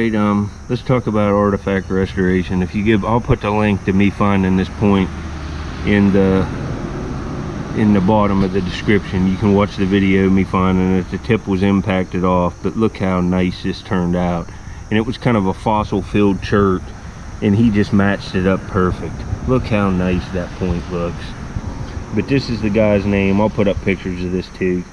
right, let's talk about artifact restoration. If you give, I'll put the link to me finding this point in the bottom of the description. You can watch the video of me finding it. The tip was impacted off, but look how nice this turned out. And it was kind of a fossil filled chert, and he just matched it up perfect. Look how nice that point looks. But this is the guy's name. I'll put up pictures of this too.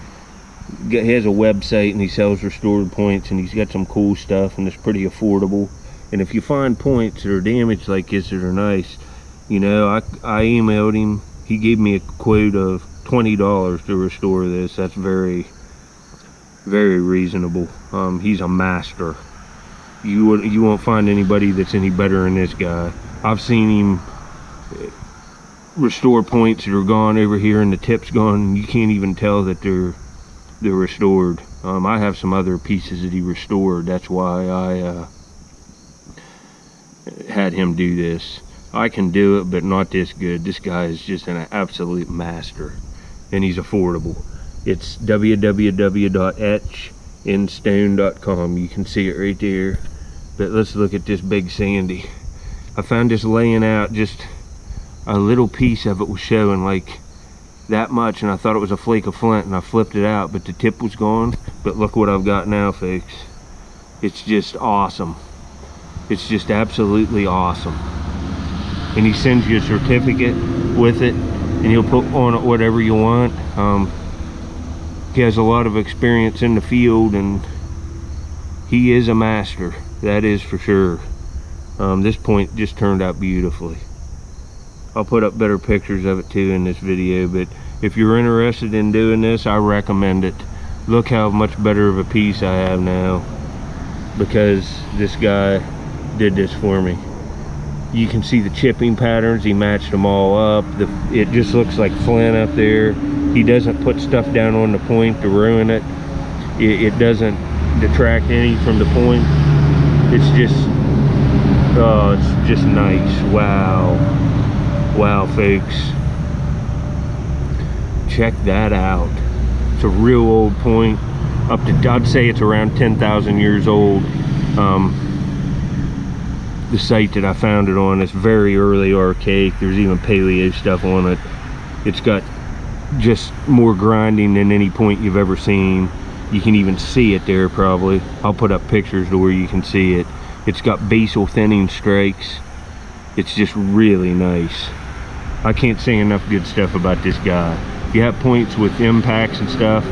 He has a website and he sells restored points, and he's got some cool stuff, and it's pretty affordable. And if you find points that are damaged like this that are nice, you know, I emailed him. He gave me a quote of $20 to restore this. That's very, very reasonable. He's a master. You won't find anybody that's any better than this guy. I've seen him restore points that are gone over here, and the tip's gone, and you can't even tell that they're restored. I have some other pieces that he restored. That's why I had him do this. I can do it, but not this good. This guy is just an absolute master, and he's affordable. It's www.etchinstone.com. You can see it right there. But let's look at this big sandy. I found this laying out, just a little piece of it was showing like that much, and I thought it was a flake of flint, and I flipped it out, but the tip was gone. But look what I've got now, folks. It's just awesome. It's just absolutely awesome. And he sends you a certificate with it, and he'll put on it whatever you want. He has a lot of experience in the field, and he is a master, that is for sure. This point just turned out beautifully. I'll put up better pictures of it too in this video, but if you're interested in doing this, I recommend it. Look how much better of a piece I have now, because this guy did this for me. You can see the chipping patterns. He matched them all up. It just looks like flint up there. He doesn't put stuff down on the point to ruin it. It doesn't detract any from the point. It's just, oh, it's just nice. Wow. Wow, folks. Check that out. It's a real old point. Up to, I'd say it's around 10,000 years old. The site that I found it on is very early archaic. There's even paleo stuff on it. It's got just more grinding than any point you've ever seen. You can even see it there probably. I'll put up pictures to where you can see it. It's got basal thinning strikes. It's just really nice. I can't say enough good stuff about this guy. If you have points with impacts and stuff,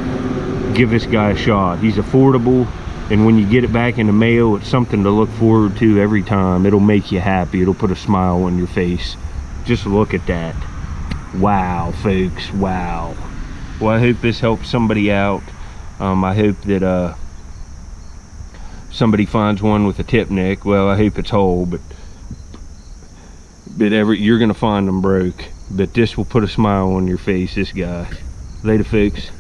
give this guy a shot. He's affordable. And when you get it back in the mail, it's something to look forward to every time. It'll make you happy. It'll put a smile on your face. Just look at that. Wow, folks, wow. Well, I hope this helps somebody out. I hope that somebody finds one with a tip nick. Well, I hope it's whole, but you're gonna find them broke. But this will put a smile on your face, this guy. Later, folks.